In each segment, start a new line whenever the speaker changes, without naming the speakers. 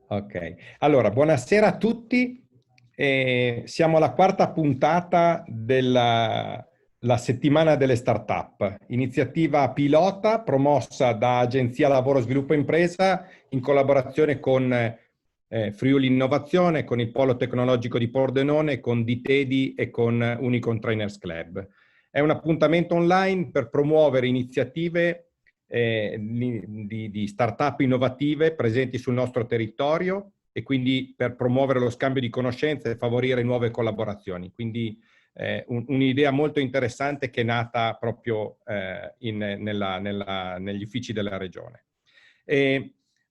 Ok, allora buonasera a tutti. Siamo alla quarta puntata della la settimana delle startup, iniziativa pilota promossa da Agenzia Lavoro Sviluppo Impresa in collaborazione con Friuli Innovazione, con il Polo Tecnologico di Pordenone, con Ditedi e con Unicon Trainers Club. È un appuntamento online per promuovere iniziative di start-up innovative presenti sul nostro territorio e quindi per promuovere lo scambio di conoscenze e favorire nuove collaborazioni. Quindi un'idea molto interessante che è nata proprio negli uffici della regione.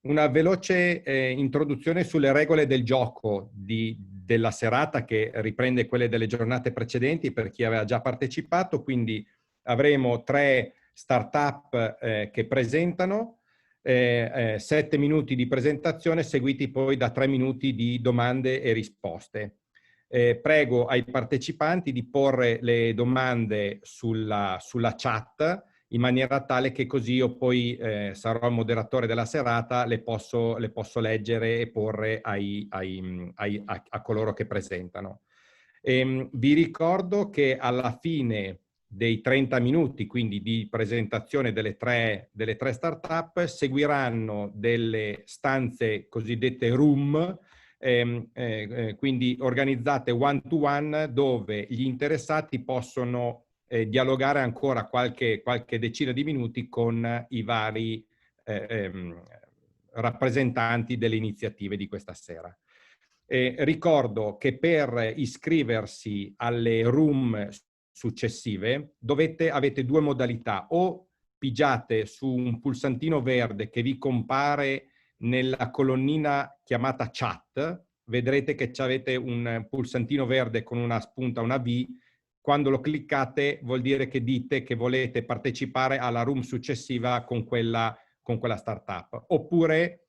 Una veloce introduzione sulle regole del gioco della serata, che riprende quelle delle giornate precedenti per chi aveva già partecipato. Quindi avremo 3 startup che presentano, 7 minuti di presentazione seguiti poi da 3 minuti di domande e risposte. Prego ai partecipanti di porre le domande sulla chat in maniera tale che così io poi sarò il moderatore della serata, le posso leggere e porre a coloro che presentano. Vi ricordo che alla fine dei 30 minuti, quindi di presentazione delle tre startup, seguiranno delle stanze cosiddette room, quindi organizzate one to one, dove gli interessati possono dialogare ancora qualche decina di minuti con i vari rappresentanti delle iniziative di questa sera. Ricordo che per iscriversi alle room successive avete 2 modalità: o pigiate su un pulsantino verde che vi compare nella colonnina chiamata chat, vedrete che avete un pulsantino verde con una spunta, una V. Quando lo cliccate vuol dire che dite che volete partecipare alla room successiva con quella startup. Oppure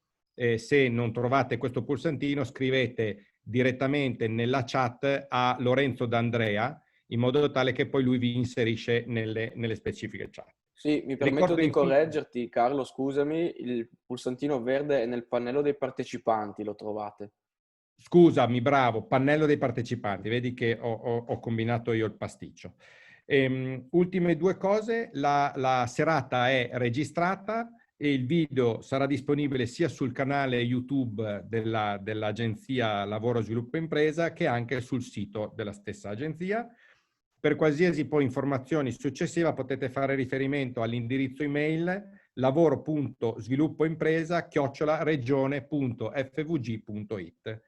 se non trovate questo pulsantino, scrivete direttamente nella chat a Lorenzo D'Andrea, in modo tale che poi lui vi inserisce nelle specifiche chat.
Sì, mi permetto
Ricordo
di
infine...
correggerti, Carlo, scusami, il pulsantino verde è nel pannello dei partecipanti, lo trovate.
Scusami, bravo, pannello dei partecipanti, vedi che ho combinato io il pasticcio. Ultime 2 cose: la serata è registrata e il video sarà disponibile sia sul canale YouTube dell'Agenzia Lavoro Sviluppo Impresa che anche sul sito della stessa agenzia. Per qualsiasi poi informazioni successiva potete fare riferimento all'indirizzo email lavoro.sviluppoimpresa@regione.fvg.it.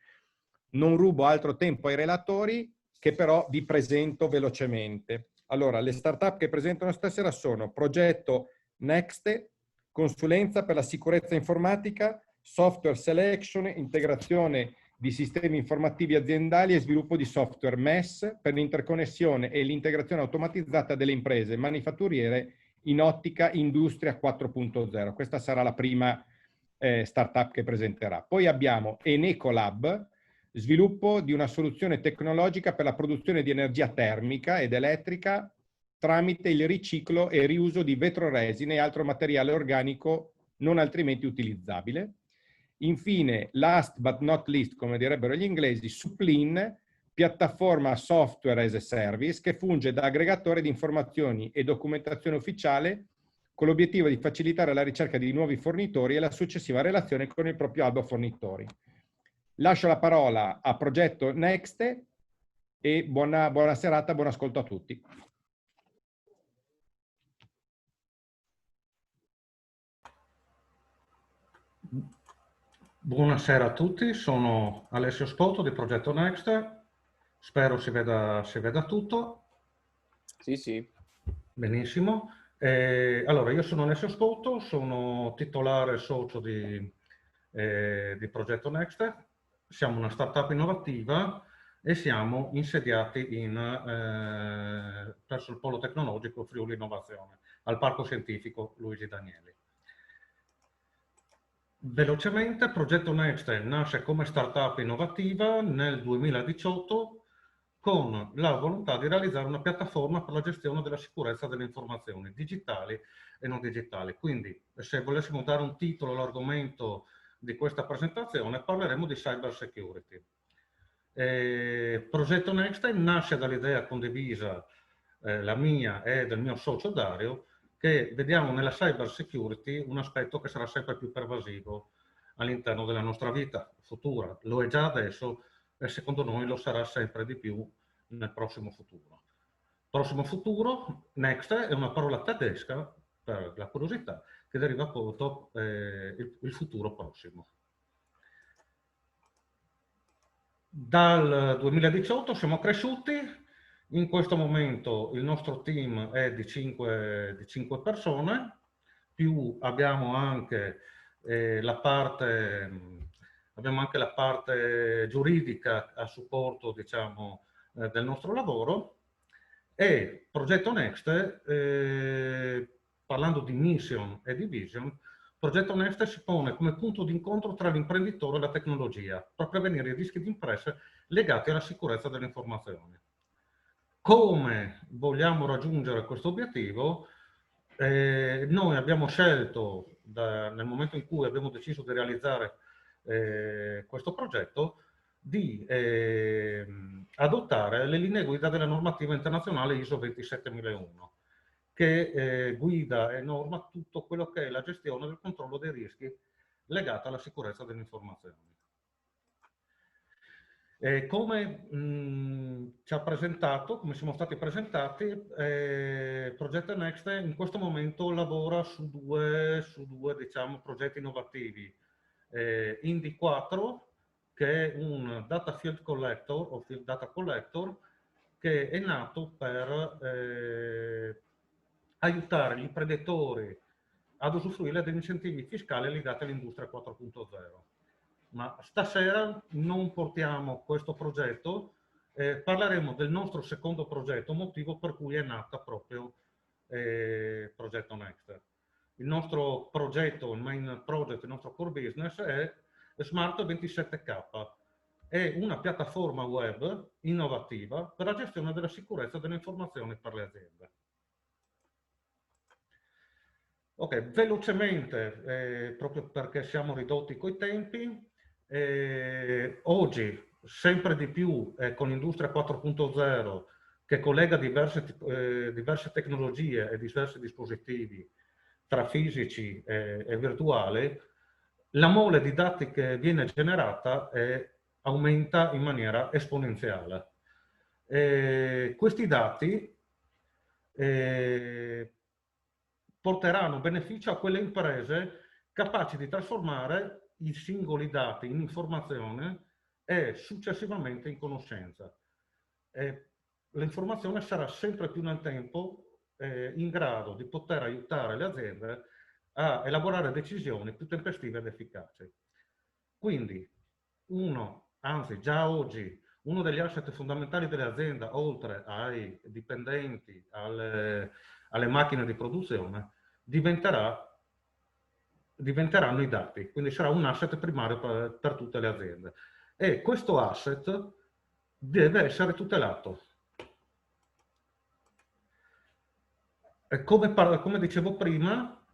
Non rubo altro tempo ai relatori, che però vi presento velocemente. Allora, le startup che presentano stasera sono Progetto Next, consulenza per la sicurezza informatica, software selection, integrazione di sistemi informativi aziendali e sviluppo di software MES per l'interconnessione e l'integrazione automatizzata delle imprese manifatturiere in ottica Industria 4.0. Questa sarà la prima startup che presenterà. Poi abbiamo Enecolab, sviluppo di una soluzione tecnologica per la produzione di energia termica ed elettrica tramite il riciclo e riuso di vetroresine e altro materiale organico non altrimenti utilizzabile. Infine, last but not least, come direbbero gli inglesi, Suplin, piattaforma software as a service che funge da aggregatore di informazioni e documentazione ufficiale con l'obiettivo di facilitare la ricerca di nuovi fornitori e la successiva relazione con il proprio albo fornitori. Lascio la parola a Progetto Next e buona serata, buon ascolto a tutti.
Buonasera a tutti, sono Alessio Scotto di Progetto Next, spero si veda tutto.
Sì, sì.
Benissimo. Allora, io sono Alessio Scotto, sono titolare socio di Progetto Next. Siamo una startup innovativa e siamo insediati presso il Polo Tecnologico Friuli Innovazione, al Parco Scientifico Luigi Danieli. Velocemente, Progetto Next nasce come startup innovativa nel 2018 con la volontà di realizzare una piattaforma per la gestione della sicurezza delle informazioni digitali e non digitali. Quindi, se volessimo dare un titolo all'argomento di questa presentazione parleremo di cyber security. Progetto Next nasce dall'idea condivisa, la mia e del mio socio Dario, che vediamo nella cyber security un aspetto che sarà sempre più pervasivo all'interno della nostra vita futura. Lo è già adesso e secondo noi lo sarà sempre di più nel prossimo futuro. Prossimo futuro, Next è una parola tedesca, per la curiosità, che deriva appunto il futuro prossimo. Dal 2018 siamo cresciuti, in questo momento il nostro team è di 5 persone, più abbiamo anche la parte giuridica a supporto, diciamo, del nostro lavoro. E Progetto Next, parlando di mission e di vision, Progetto Next si pone come punto di incontro tra l'imprenditore e la tecnologia per prevenire i rischi di imprese legati alla sicurezza delle informazioni. Come vogliamo raggiungere questo obiettivo? Noi abbiamo scelto, nel momento in cui abbiamo deciso di realizzare questo progetto, di adottare le linee guida della normativa internazionale ISO 27001, che guida e norma tutto quello che è la gestione del controllo dei rischi legata alla sicurezza delle informazioni. Come ci ha presentato, come siamo stati presentati, Progetto Next in questo momento lavora su due diciamo, progetti innovativi. Indy 4, che è un data field collector o field data collector, che è nato per aiutare gli imprenditori ad usufruire degli incentivi fiscali legati all'industria 4.0. Ma stasera non portiamo questo progetto, parleremo del nostro secondo progetto, motivo per cui è nata proprio Progetto Next. Il nostro progetto, il main project, il nostro core business è Smart 27K. È una piattaforma web innovativa per la gestione della sicurezza delle informazioni per le aziende. Ok, velocemente, proprio perché siamo ridotti coi tempi, oggi sempre di più con l'industria 4.0 che collega diverse tecnologie e diversi dispositivi tra fisici e virtuali, la mole di dati che viene generata aumenta in maniera esponenziale. Questi dati porteranno beneficio a quelle imprese capaci di trasformare i singoli dati in informazione e successivamente in conoscenza. L'informazione sarà sempre più nel tempo in grado di poter aiutare le aziende a elaborare decisioni più tempestive ed efficaci. Quindi, anzi già oggi, uno degli asset fondamentali dell'azienda, oltre ai dipendenti, alle macchine di produzione, diventeranno i dati, quindi sarà un asset primario per tutte le aziende. E questo asset deve essere tutelato. Come dicevo prima,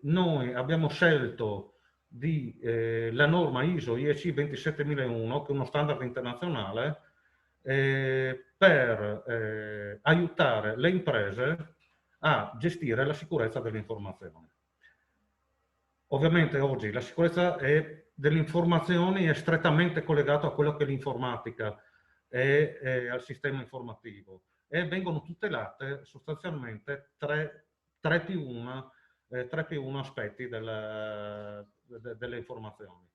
noi abbiamo scelto la norma ISO IEC 27001, che è uno standard internazionale, per aiutare le imprese a gestire la sicurezza dell'informazione. Ovviamente oggi la sicurezza delle informazioni è strettamente collegata a quello che è l'informatica e al sistema informativo, e vengono tutelate sostanzialmente 3 più 1 aspetti delle informazioni.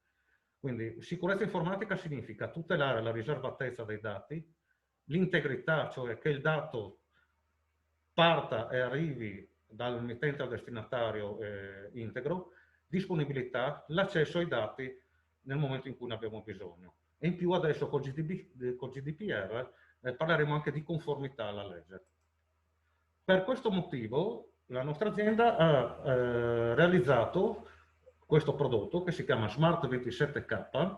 Quindi sicurezza informatica significa tutelare la riservatezza dei dati, l'integrità, cioè che il dato parta e arrivi dal mittente al destinatario integro, disponibilità, l'accesso ai dati nel momento in cui ne abbiamo bisogno. E in più adesso col GDPR parleremo anche di conformità alla legge. Per questo motivo la nostra azienda ha realizzato questo prodotto che si chiama Smart 27K,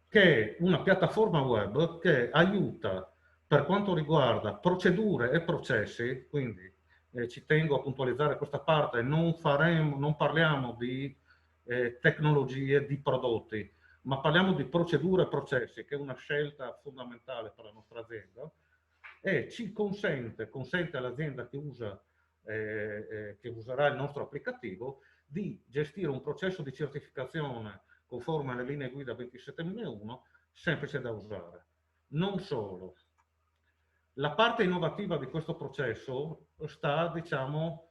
che è una piattaforma web che aiuta per quanto riguarda procedure e processi, quindi ci tengo a puntualizzare questa parte, non parliamo di tecnologie, di prodotti, ma parliamo di procedure e processi, che è una scelta fondamentale per la nostra azienda, e ci consente all'azienda che userà il nostro applicativo di gestire un processo di certificazione conforme alle linee guida 27001, semplice da usare. Non solo. La parte innovativa di questo processo sta, diciamo,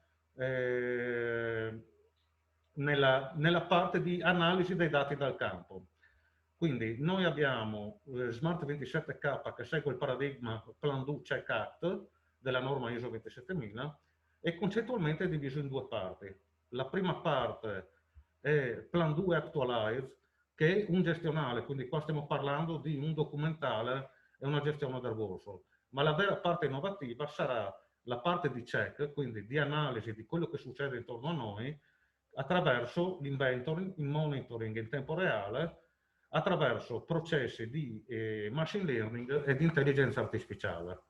nella parte di analisi dei dati dal campo. Quindi noi abbiamo Smart 27K che segue il paradigma Plan Do Check Act della norma ISO 27000 e concettualmente è diviso in due parti. La prima parte è Plan Do Actualize, che è un gestionale, quindi qua stiamo parlando di un documentale e una gestione del waterfall. Ma la vera parte innovativa sarà la parte di check, quindi di analisi di quello che succede intorno a noi, attraverso l'inventoring, il monitoring in tempo reale, attraverso processi di machine learning e di intelligenza artificiale.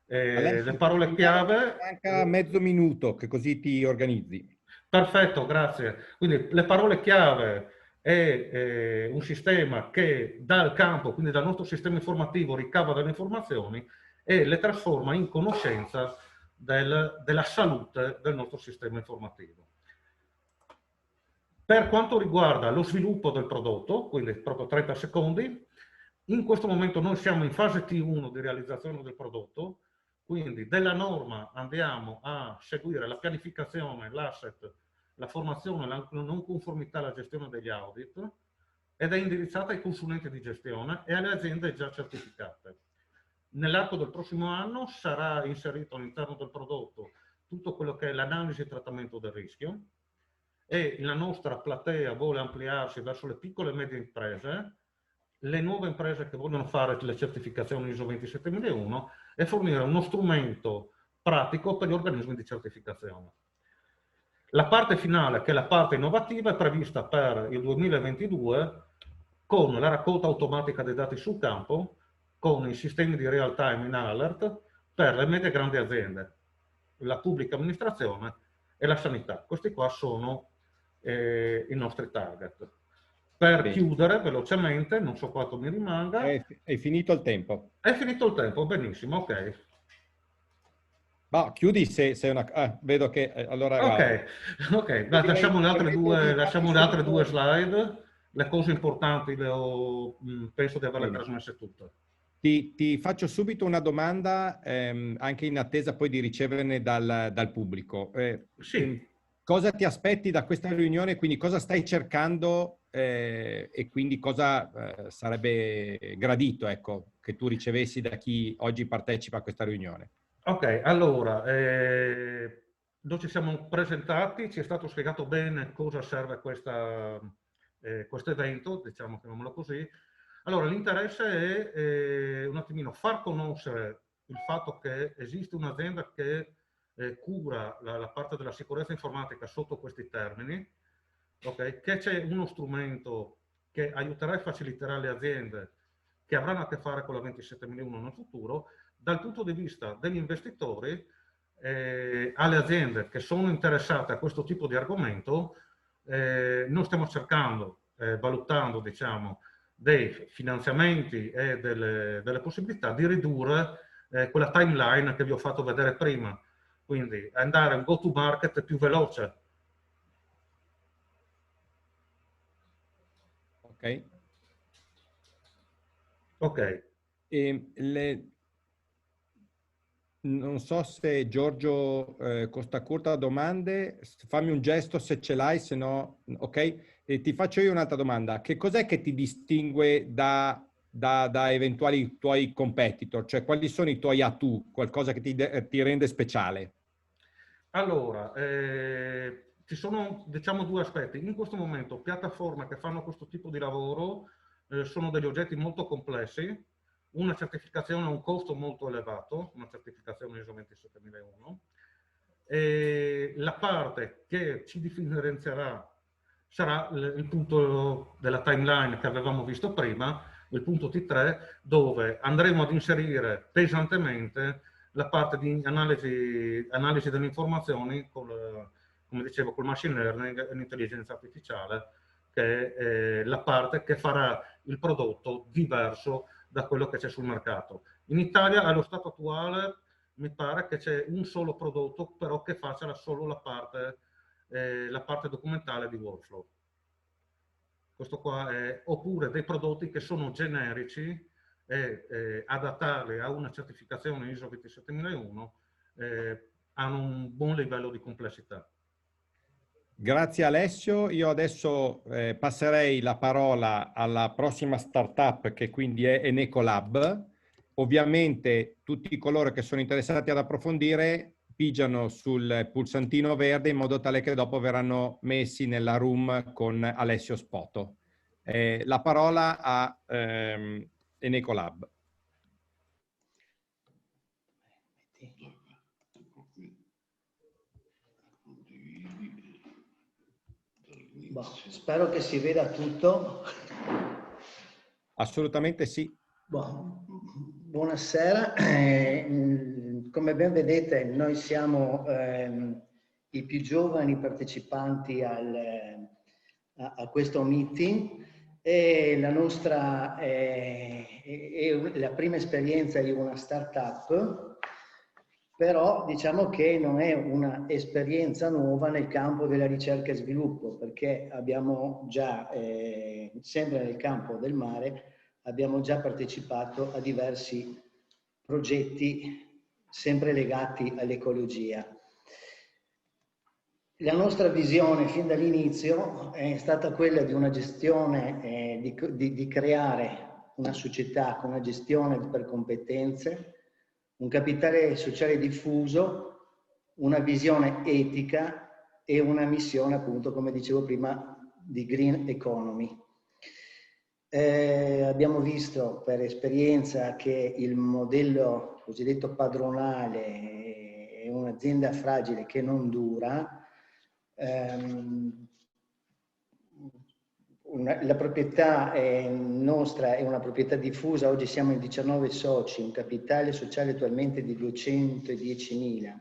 Le parole chiave...
Manca mezzo minuto, che così ti organizzi.
Perfetto, grazie. Quindi le parole chiave è un sistema che dal campo, quindi dal nostro sistema informativo, ricava delle informazioni e le trasforma in conoscenza della salute del nostro sistema informativo. Per quanto riguarda lo sviluppo del prodotto, quindi proprio 30 secondi, in questo momento noi siamo in fase T1 di realizzazione del prodotto, quindi della norma andiamo a seguire la pianificazione, l'asset, la formazione, la non conformità, la gestione degli audit, ed è indirizzata ai consulenti di gestione e alle aziende già certificate. Nell'arco del prossimo anno sarà inserito all'interno del prodotto tutto quello che è l'analisi e trattamento del rischio, e la nostra platea vuole ampliarsi verso le piccole e medie imprese, le nuove imprese che vogliono fare le certificazioni ISO 27001 e fornire uno strumento pratico per gli organismi di certificazione. La parte finale, che è la parte innovativa, è prevista per il 2022 con la raccolta automatica dei dati sul campo, con i sistemi di real time in alert per le medie e grandi aziende, la pubblica amministrazione e la sanità. Questi qua sono i nostri target. Per chiudere velocemente, non so quanto mi rimanga.
È finito il tempo.
È finito il tempo, benissimo, ok.
Ma chiudi se è una... vedo che... allora...
Ok, lasciamo le altre due slide. Le cose importanti penso di averle trasmesse tutte.
Ti faccio subito una domanda, anche in attesa poi di riceverne dal pubblico.
Sì.
Cosa ti aspetti da questa riunione? Quindi cosa stai cercando e quindi cosa sarebbe gradito, ecco, che tu ricevessi da chi oggi partecipa a questa riunione?
Ok, allora, noi ci siamo presentati, ci è stato spiegato bene cosa serve questo evento, diciamo, chiamiamolo così. Allora, l'interesse è un attimino far conoscere il fatto che esiste un'azienda che cura la parte della sicurezza informatica sotto questi termini, okay? Che c'è uno strumento che aiuterà e faciliterà le aziende che avranno a che fare con la 27001 nel futuro, dal punto di vista degli investitori, alle aziende che sono interessate a questo tipo di argomento. Noi stiamo cercando, valutando, diciamo, dei finanziamenti e delle possibilità di ridurre quella timeline che vi ho fatto vedere prima, quindi andare a un go to market più veloce.
Ok.
Ok.
Non so se Giorgio Costacurta ha domande, fammi un gesto se ce l'hai, se no, ok. E ti faccio io un'altra domanda. Che cos'è che ti distingue da eventuali tuoi competitor? Cioè, quali sono i tuoi atu, qualcosa che ti rende speciale?
Allora, ci sono, diciamo, due aspetti. In questo momento, piattaforme che fanno questo tipo di lavoro sono degli oggetti molto complessi. Una certificazione ha un costo molto elevato, una certificazione ISO 27001. E la parte che ci differenzierà sarà il punto della timeline che avevamo visto prima, il punto T3, dove andremo ad inserire pesantemente la parte di analisi delle informazioni con come dicevo, col machine learning e l'intelligenza artificiale, che è la parte che farà il prodotto diverso da quello che c'è sul mercato. In Italia, allo stato attuale, mi pare che c'è un solo prodotto, però che faccia solo la parte documentale di workflow. Questo qua è, oppure dei prodotti che sono generici e adattarli a una certificazione ISO 27001 hanno un buon livello di complessità.
Grazie Alessio, io adesso passerei la parola alla prossima startup che quindi è Enecolab. Ovviamente tutti coloro che sono interessati ad approfondire pigiano sul pulsantino verde in modo tale che dopo verranno messi nella room con Alessio Spoto. La parola a Enecolab.
Spero che si veda tutto.
Assolutamente sì.
Buonasera. Come ben vedete, noi siamo i più giovani partecipanti a questo meeting e la nostra è la prima esperienza di una startup. Però diciamo che non è un'esperienza nuova nel campo della ricerca e sviluppo, perché abbiamo già, sempre nel campo del mare, abbiamo già partecipato a diversi progetti sempre legati all'ecologia. La nostra visione fin dall'inizio è stata quella di una gestione, di creare una società con una gestione per competenze, un capitale sociale diffuso, una visione etica e una missione, appunto, come dicevo prima, di green economy. Abbiamo visto per esperienza che il modello cosiddetto padronale è un'azienda fragile che non dura. La proprietà nostra è una proprietà diffusa, oggi siamo in 19 soci, un capitale sociale attualmente di 210.000.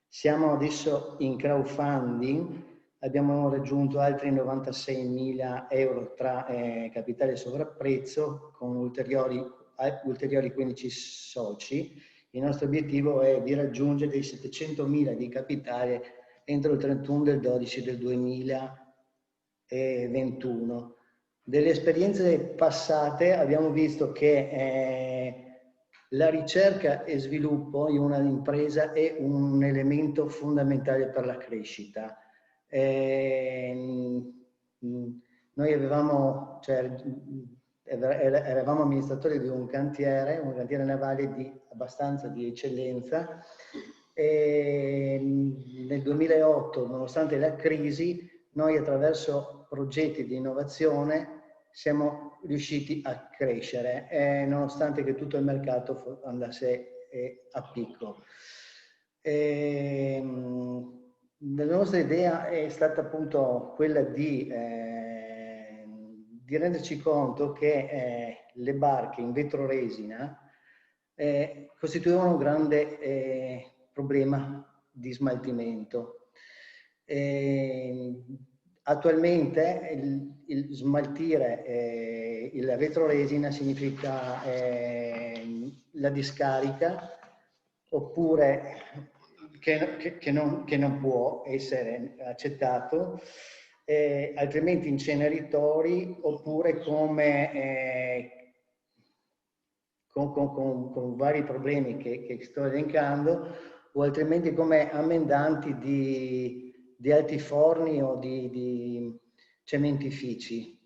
Siamo adesso in crowdfunding, abbiamo raggiunto altri 96.000 euro tra capitale e sovrapprezzo con ulteriori 15 soci. Il nostro obiettivo è di raggiungere i 700.000 di capitale entro il 31 del 12 del 2021. Delle esperienze passate abbiamo visto che la ricerca e sviluppo in una impresa è un elemento fondamentale per la crescita. Noi eravamo amministratori di un cantiere navale abbastanza di eccellenza. E nel 2008, nonostante la crisi, noi attraverso progetti di innovazione siamo riusciti a crescere, nonostante che tutto il mercato andasse a picco. La nostra idea è stata appunto quella di renderci conto che le barche in vetroresina costituivano un grande problema di smaltimento. Attualmente il smaltire la vetroresina significa la discarica, oppure che non può essere accettato, altrimenti inceneritori, oppure come con vari problemi che sto elencando, o altrimenti come amendanti di altiforni o di cementifici.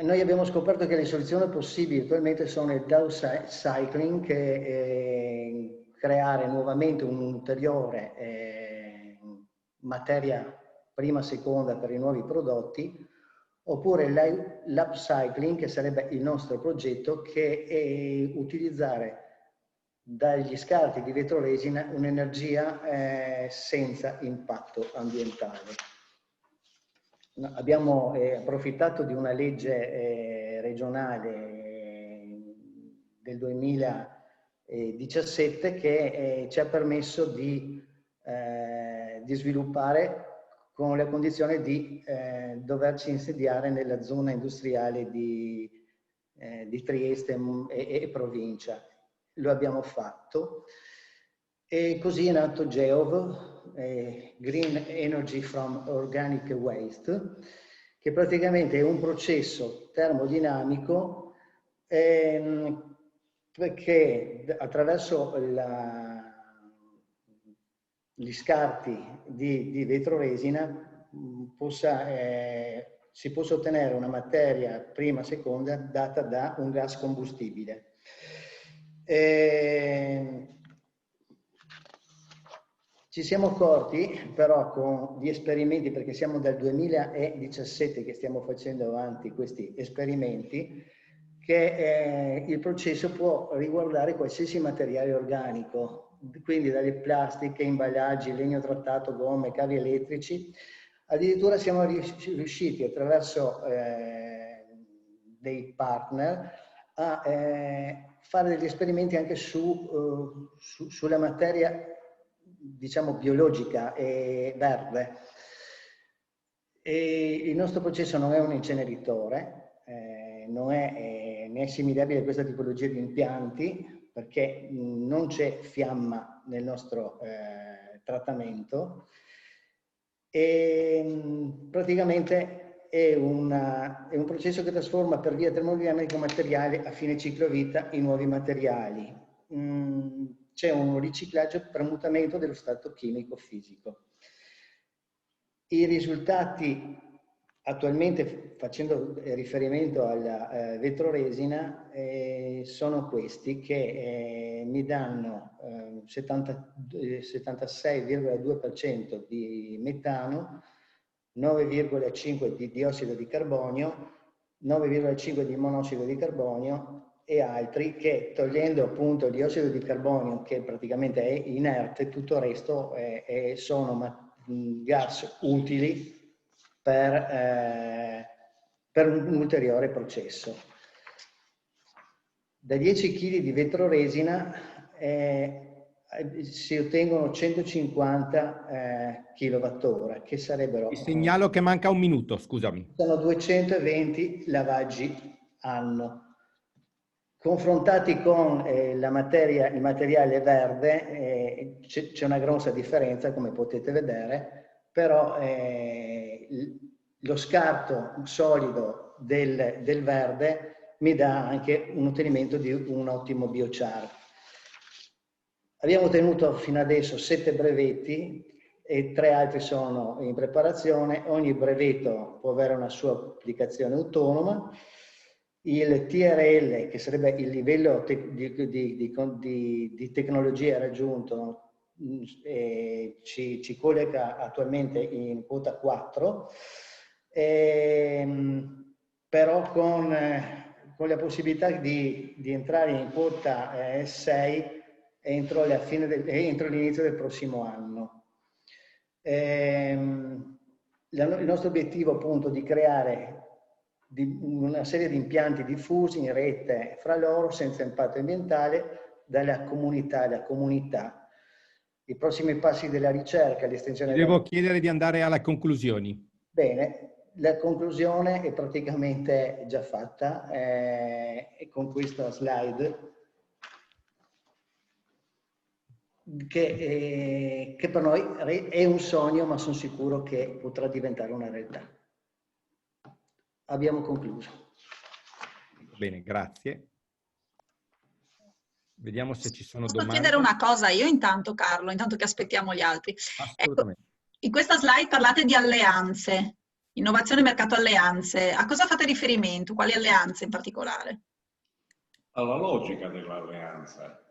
Noi abbiamo scoperto che le soluzioni possibili attualmente sono il downcycling, che è creare nuovamente un'ulteriore materia prima seconda per i nuovi prodotti, oppure l'upcycling, che sarebbe il nostro progetto, che è utilizzare dagli scarti di vetroresina un'energia senza impatto ambientale. Abbiamo approfittato di una legge regionale del 2017 che ci ha permesso di di sviluppare con la condizione di doverci insediare nella zona industriale di Trieste e provincia. Lo abbiamo fatto e così è nato GEOV, Green Energy from Organic Waste, che praticamente è un processo termodinamico perché attraverso gli scarti di vetroresina si possa ottenere una materia prima seconda data da un gas combustibile. Ci siamo accorti però di esperimenti, perché siamo dal 2017 che stiamo facendo avanti questi esperimenti, che il processo può riguardare qualsiasi materiale organico, quindi dalle plastiche, imballaggi, legno trattato, gomme, cavi elettrici. Addirittura siamo riusciti attraverso dei partner a fare degli esperimenti anche sulla materia, diciamo, biologica e verde. E il nostro processo non è un inceneritore, non è né assimilabile a questa tipologia di impianti, perché non c'è fiamma nel nostro trattamento, e praticamente è un processo che trasforma per via termodinamica materiale a fine ciclo vita in nuovi materiali. C'è un riciclaggio per mutamento dello stato chimico-fisico. I risultati attualmente, facendo riferimento alla vetroresina, sono questi che mi danno 76,2% di metano, 9,5% di diossido di carbonio, 9,5% di monossido di carbonio e altri, che togliendo appunto il diossido di carbonio, che praticamente è inerte, tutto il resto sono gas utili per un ulteriore processo. Da 10 kg di vetroresina si ottengono 150 kWh, che sarebbero...
Ti segnalo che manca un minuto, scusami.
Sono 220 lavaggi anno. Confrontati con il materiale verde, c'è una grossa differenza, come potete vedere, però lo scarto solido del verde mi dà anche un ottenimento di un ottimo biochar. Abbiamo ottenuto fino adesso 7 brevetti e 3 altri sono in preparazione. Ogni brevetto può avere una sua applicazione autonoma. Il TRL, che sarebbe il livello di tecnologia raggiunto, ci colloca attualmente in quota 4, però con la possibilità di entrare in quota 6 entro l'inizio del prossimo anno. Il nostro obiettivo appunto di creare una serie di impianti diffusi in rete fra loro senza impatto ambientale dalla comunità alla comunità. I prossimi passi della ricerca, l'estensione...
Devo chiedere di andare alle conclusioni. Bene,
la conclusione è praticamente già fatta e con questa slide che per noi è un sogno, ma sono sicuro che potrà diventare una realtà. Abbiamo concluso.
Bene, grazie. Vediamo se ci sono domande.
Posso chiedere una cosa io intanto, Carlo, intanto che aspettiamo gli altri?
Assolutamente.
Ecco, in questa slide parlate di alleanze, innovazione, mercato, alleanze. A cosa fate riferimento? Quali alleanze in particolare?
Alla logica dell'alleanza.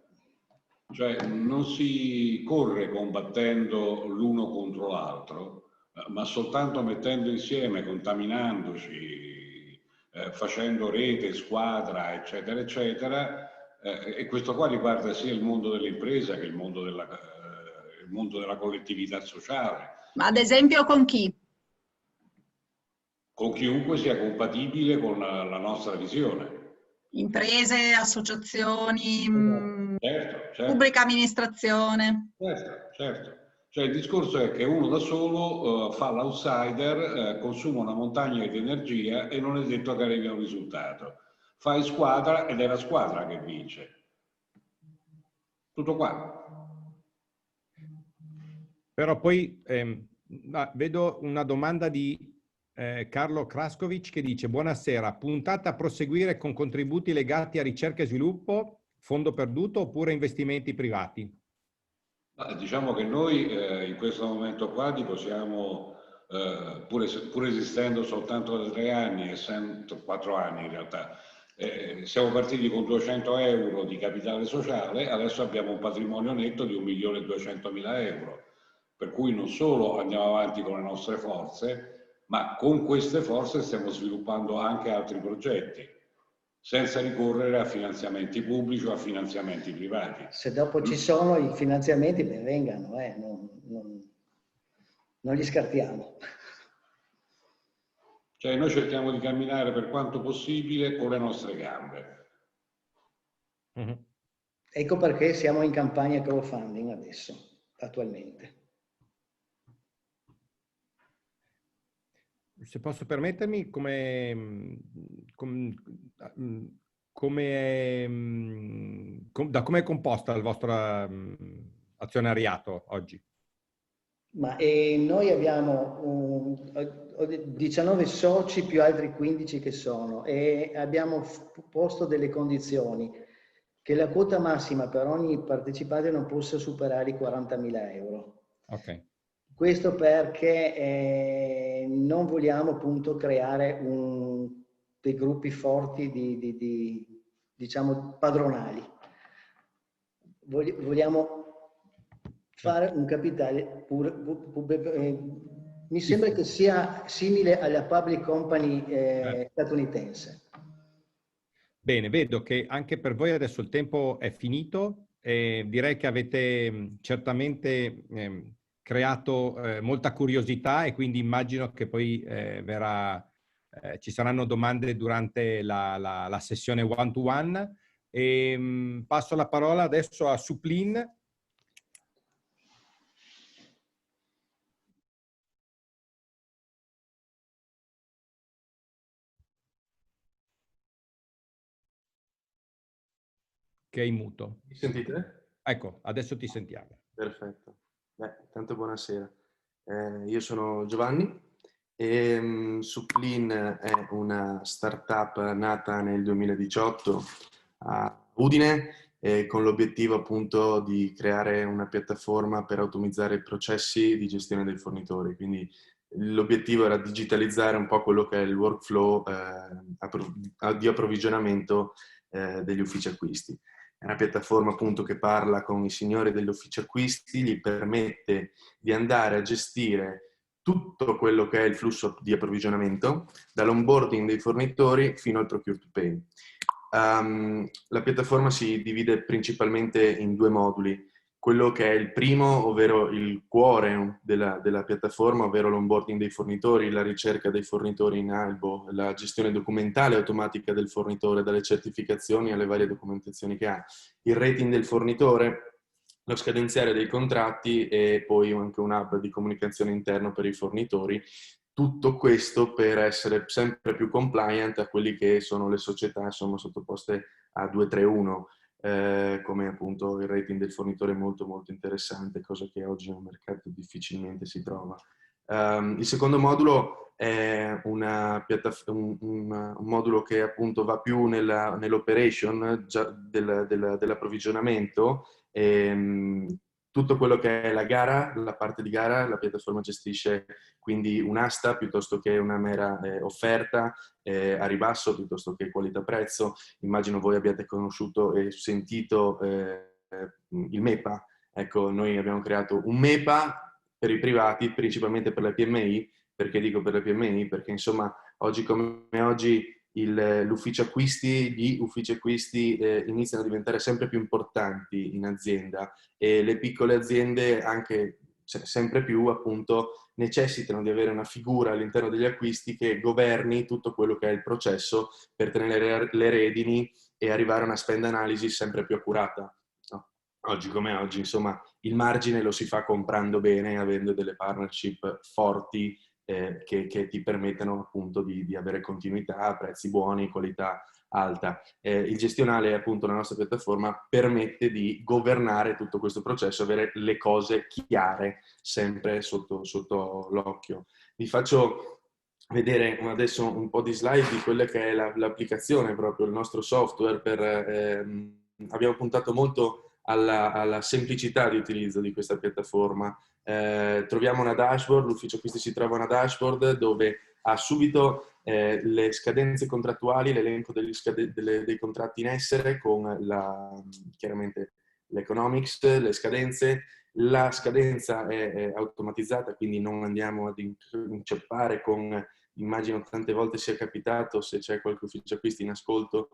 Cioè non si corre combattendo l'uno contro l'altro, ma soltanto mettendo insieme, contaminandoci, facendo rete, squadra, eccetera, eccetera. E questo qua riguarda sia il mondo dell'impresa che il mondo della collettività sociale. Ma
ad esempio con chi?
Con chiunque sia compatibile con la nostra visione.
Imprese, associazioni,
certo.
pubblica amministrazione.
Cioè il discorso è che uno da solo fa l'outsider, consuma una montagna di energia e non è detto che arrivi a un risultato. Fai squadra ed è la squadra che vince. Tutto qua.
Però poi vedo una domanda di Carlo Kraskovic che dice: buonasera, puntata a proseguire con contributi legati a ricerca e sviluppo, fondo perduto oppure investimenti privati?
Diciamo che noi in questo momento qua siamo, pur esistendo soltanto da 3 anni, essendo 4 anni in realtà, siamo partiti con 200 euro di capitale sociale, adesso abbiamo un patrimonio netto di 1.200.000 euro, per cui non solo andiamo avanti con le nostre forze, ma con queste forze stiamo sviluppando anche altri progetti, senza ricorrere a finanziamenti pubblici o a finanziamenti privati.
Se dopo ci sono i finanziamenti, ben vengano, non li scartiamo.
Cioè noi cerchiamo di camminare per quanto possibile con le nostre gambe.
Mm-hmm.
Ecco perché siamo in campagna crowdfunding adesso, attualmente.
Se posso permettermi, da come è composta il vostro azionariato oggi?
Ma noi abbiamo 19 soci più altri 15 che sono, e abbiamo posto delle condizioni che la quota massima per ogni partecipante non possa superare i 40.000 euro.
Ok.
Questo perché non vogliamo appunto creare dei gruppi forti diciamo padronali. Vogliamo fare un capitale mi sembra che sia simile alla public company statunitense.
Bene, vedo che anche per voi adesso il tempo è finito e direi che avete certamente creato molta curiosità, e quindi immagino che poi ci saranno domande durante la sessione one-to-one. Passo la parola adesso a Suplin. Che è in muto.
Mi sentite?
Ecco, adesso ti sentiamo.
Perfetto. Beh, tanto buonasera. Io sono Giovanni e Suplin è una startup nata nel 2018 a Udine con l'obiettivo appunto di creare una piattaforma per automatizzare i processi di gestione dei fornitori. Quindi l'obiettivo era digitalizzare un po' quello che è il workflow di approvvigionamento degli uffici acquisti. È una piattaforma appunto che parla con i signori degli uffici acquisti, gli permette di andare a gestire tutto quello che è il flusso di approvvigionamento, dall'onboarding dei fornitori fino al procure to pay. La piattaforma si divide principalmente in 2 moduli. Quello che è il primo, ovvero il cuore della piattaforma, ovvero l'onboarding dei fornitori, la ricerca dei fornitori in albo, la gestione documentale automatica del fornitore, dalle certificazioni alle varie documentazioni che ha, il rating del fornitore, lo scadenziare dei contratti e poi anche un hub di comunicazione interno per i fornitori. Tutto questo per essere sempre più compliant a quelli che sono le società, insomma, sottoposte a 231. Come appunto il rating del fornitore è molto molto interessante, cosa che oggi nel mercato difficilmente si trova. Il secondo modulo è un modulo che appunto va più nell'operation dell'approvvigionamento. Tutto quello che è la gara, la parte di gara, la piattaforma gestisce quindi un'asta piuttosto che una mera offerta a ribasso piuttosto che qualità-prezzo. Immagino voi abbiate conosciuto e sentito il MEPA. Ecco, noi abbiamo creato un MEPA per i privati, principalmente per le PMI. Perché dico per le PMI? Perché insomma, oggi come oggi gli uffici acquisti iniziano a diventare sempre più importanti in azienda, e le piccole aziende anche sempre più appunto necessitano di avere una figura all'interno degli acquisti che governi tutto quello che è il processo per tenere le redini e arrivare a una spend analysis sempre più accurata. No. Oggi come oggi, insomma, il margine lo si fa comprando bene, avendo delle partnership forti che ti permettono appunto di avere continuità, prezzi buoni, qualità alta. Il gestionale, appunto, la nostra piattaforma permette di governare tutto questo processo, avere le cose chiare sempre sotto l'occhio. Vi faccio vedere adesso un po' di slide di quella che è l'applicazione, proprio il nostro software. Abbiamo puntato molto alla semplicità di utilizzo di questa piattaforma. Troviamo una dashboard, l'ufficio acquisti si trova una dashboard dove ha subito le scadenze contrattuali, l'elenco dei contratti in essere con chiaramente l'economics, le scadenze. La scadenza è automatizzata, quindi non andiamo ad inceppare con, immagino tante volte sia capitato, se c'è qualche ufficio acquisti in ascolto,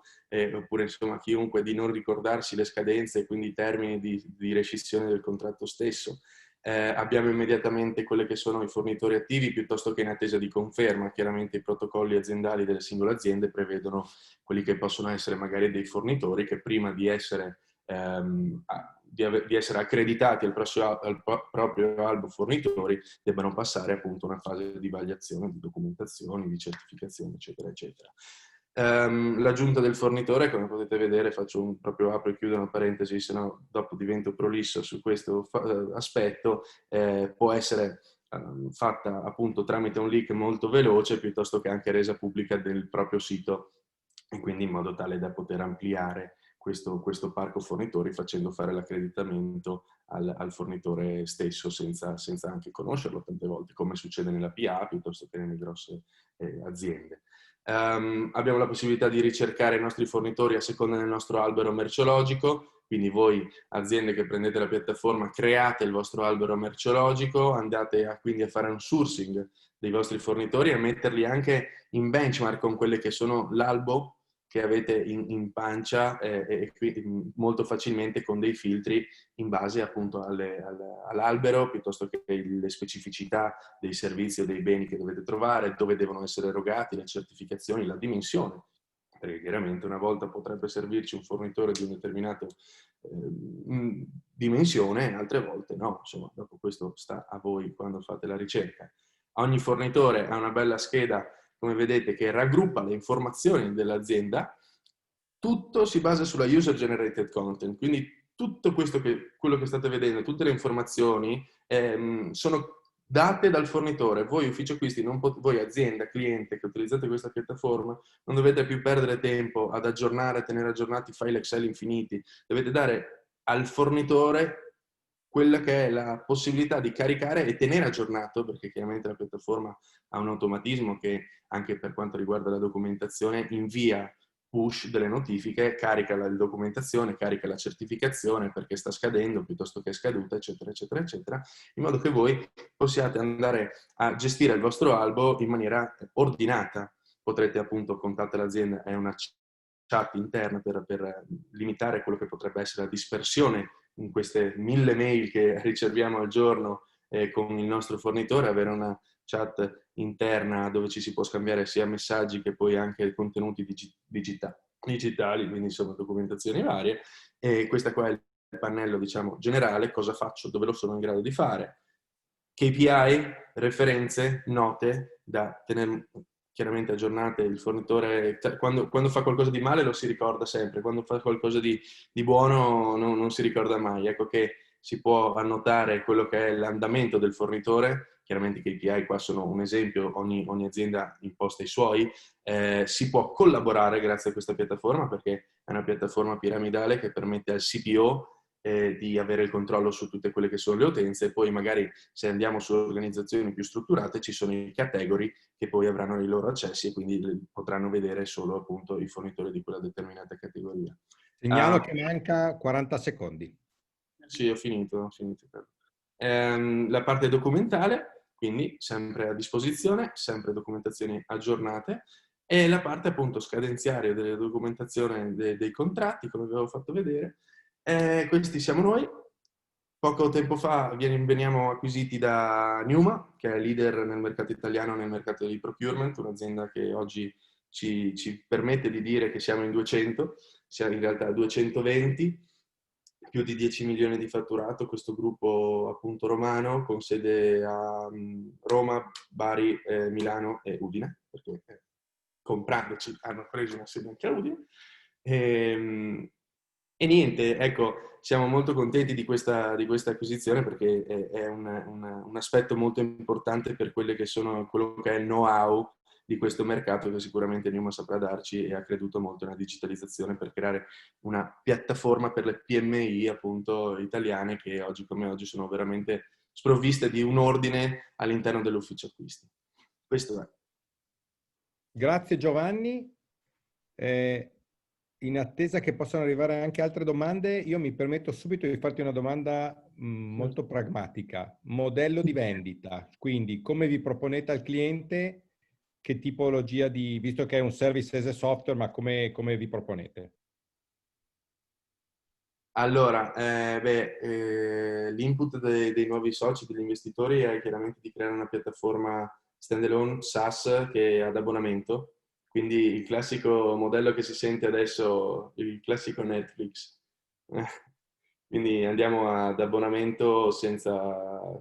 oppure insomma chiunque, di non ricordarsi le scadenze e quindi i termini di rescissione del contratto stesso. Abbiamo immediatamente quelli che sono i fornitori attivi piuttosto che in attesa di conferma. Chiaramente i protocolli aziendali delle singole aziende prevedono quelli che possono essere magari dei fornitori che prima di essere accreditati al proprio albo fornitori debbano passare appunto una fase di vagliazione, di documentazioni, di certificazione, eccetera, eccetera. L'aggiunta del fornitore, come potete vedere, proprio apro e chiudo una parentesi, se no dopo divento prolisso su questo aspetto, può essere fatta appunto tramite un link molto veloce piuttosto che anche resa pubblica del proprio sito, e quindi in modo tale da poter ampliare questo parco fornitori facendo fare l'accreditamento al fornitore stesso senza anche conoscerlo tante volte, come succede nella PA piuttosto che nelle grosse aziende. Abbiamo la possibilità di ricercare i nostri fornitori a seconda del nostro albero merceologico, quindi voi aziende che prendete la piattaforma create il vostro albero merceologico, andate quindi a fare un sourcing dei vostri fornitori e metterli anche in benchmark con quelle che sono l'albo che avete in pancia e molto facilmente con dei filtri in base appunto all'albero piuttosto che le specificità dei servizi o dei beni che dovete trovare, dove devono essere erogati, le certificazioni, la dimensione. Perché chiaramente una volta potrebbe servirci un fornitore di un determinato dimensione, altre volte no. Insomma, dopo questo sta a voi quando fate la ricerca. Ogni fornitore ha una bella scheda, come vedete, che raggruppa le informazioni dell'azienda. Tutto si basa sulla user generated content, quindi tutto quello che state vedendo, tutte le informazioni sono date dal fornitore. Voi ufficio acquisti, voi azienda, cliente che utilizzate questa piattaforma, non dovete più perdere tempo ad aggiornare, tenere aggiornati file Excel infiniti. Dovete dare al fornitore quella che è la possibilità di caricare e tenere aggiornato, perché chiaramente la piattaforma ha un automatismo che anche per quanto riguarda la documentazione invia push delle notifiche, carica la documentazione, carica la certificazione perché sta scadendo piuttosto che è scaduta, eccetera, eccetera, eccetera, in modo che voi possiate andare a gestire il vostro albo in maniera ordinata. Potrete appunto contattare l'azienda, è una chat interna per limitare quello che potrebbe essere la dispersione in queste 1000 mail che riceviamo al giorno con il nostro fornitore, avere una chat interna dove ci si può scambiare sia messaggi che poi anche contenuti digitali, quindi insomma documentazioni varie. E questa qua è il pannello, diciamo, generale, cosa faccio, dove lo sono in grado di fare. KPI, referenze, note da tenere chiaramente aggiornate. Il fornitore quando fa qualcosa di male lo si ricorda sempre, quando fa qualcosa di buono non si ricorda mai. Ecco che si può annotare quello che è l'andamento del fornitore. Chiaramente i KPI qua sono un esempio, ogni azienda imposta i suoi. Si può collaborare grazie a questa piattaforma perché è una piattaforma piramidale che permette al CPO di avere il controllo su tutte quelle che sono le utenze, e poi magari se andiamo su organizzazioni più strutturate ci sono i category che poi avranno i loro accessi e quindi potranno vedere solo appunto i fornitori di quella determinata categoria.
Segnalo che manca 40 secondi.
Sì, ho finito. La parte documentale, quindi sempre a disposizione, sempre documentazioni aggiornate, e la parte appunto scadenziaria della documentazione dei contratti, come vi avevo fatto vedere. Questi siamo noi. Poco tempo fa veniamo acquisiti da Numa, che è leader nel mercato italiano, nel mercato di procurement, un'azienda che oggi ci permette di dire che siamo in 200, siamo in realtà 220, più di 10 milioni di fatturato, questo gruppo appunto romano con sede a Roma, Bari, Milano e Udine, perché comprandoci hanno preso una sede anche a Udine. E niente, ecco, siamo molto contenti di questa acquisizione perché è un aspetto molto importante per quello che è il know-how di questo mercato che sicuramente Newma saprà darci, e ha creduto molto nella digitalizzazione per creare una piattaforma per le PMI appunto italiane che oggi come oggi sono veramente sprovviste di un ordine all'interno dell'ufficio acquisti. Questo è.
Grazie Giovanni. In attesa che possano arrivare anche altre domande, io mi permetto subito di farti una domanda molto pragmatica. Modello di vendita, quindi come vi proponete al cliente, che tipologia di, visto che è un service as a software, ma come vi proponete?
Allora, l'input dei nuovi soci, degli investitori, è chiaramente di creare una piattaforma standalone SaaS che è ad abbonamento, quindi il classico modello che si sente adesso, il classico Netflix. Quindi andiamo ad abbonamento senza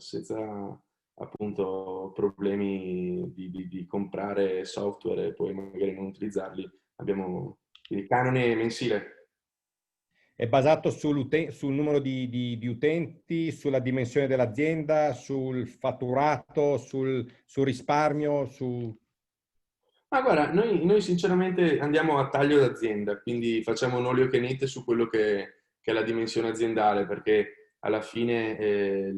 appunto problemi di comprare software e poi magari non utilizzarli. Abbiamo il canone mensile.
È basato sul numero di utenti, sulla dimensione dell'azienda, sul fatturato, sul risparmio,
Ma guarda, noi sinceramente andiamo a taglio d'azienda, quindi facciamo un olio che nette su quello che è la dimensione aziendale, perché alla fine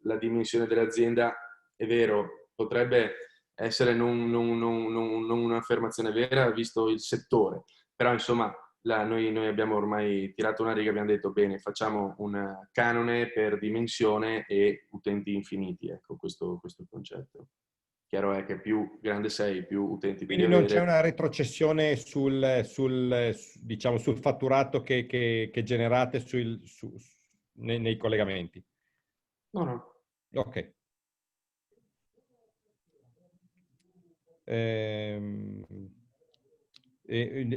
la dimensione dell'azienda, è vero, potrebbe essere non un'affermazione vera visto il settore, però insomma noi abbiamo ormai tirato una riga, abbiamo detto bene, facciamo un canone per dimensione e utenti infiniti, ecco questo è il concetto. Chiaro è che più grande sei, più utenti devi
quindi non c'è
avere.
una retrocessione diciamo, sul fatturato che generate nei collegamenti.
No.
Ok.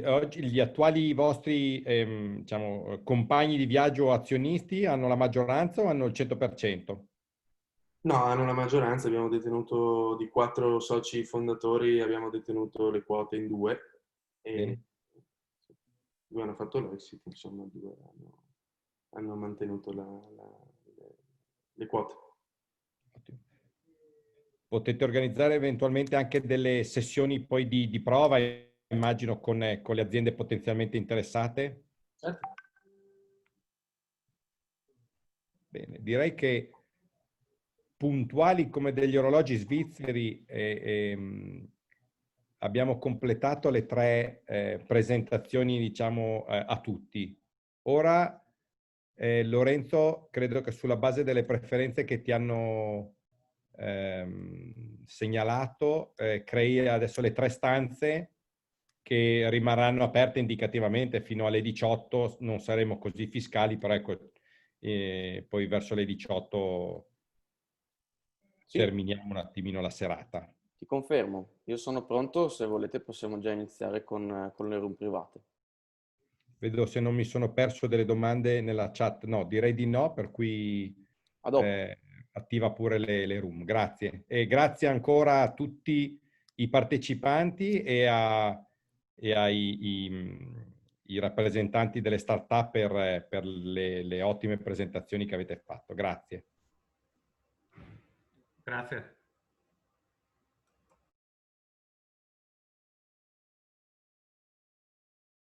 Oggi gli attuali vostri diciamo, compagni di viaggio o azionisti hanno la maggioranza o hanno il 100%?
No, hanno la maggioranza, abbiamo detenuto di 4 soci fondatori, abbiamo detenuto le quote in 2 e
Bene.
2 hanno fatto l'exit, insomma 2 hanno mantenuto le quote.
Ottimo. Potete organizzare eventualmente anche delle sessioni poi di prova, immagino, con le aziende potenzialmente interessate?
Certo.
Bene, direi che puntuali come degli orologi svizzeri abbiamo completato le 3 presentazioni, diciamo, a tutti. Ora, Lorenzo, credo che sulla base delle preferenze che ti hanno segnalato, crei adesso le 3 stanze che rimarranno aperte indicativamente fino alle 18, non saremo così fiscali, però ecco, poi verso le 18
Sì.
terminiamo un attimino la serata.
Ti confermo, io sono pronto, se volete possiamo già iniziare con le room private.
Vedo se non mi sono perso delle domande nella chat. No, direi di no, per cui
A dopo.
attiva pure le room. Grazie. E grazie ancora a tutti i partecipanti e ai rappresentanti delle start-up per le ottime presentazioni che avete fatto. Grazie.
Grazie.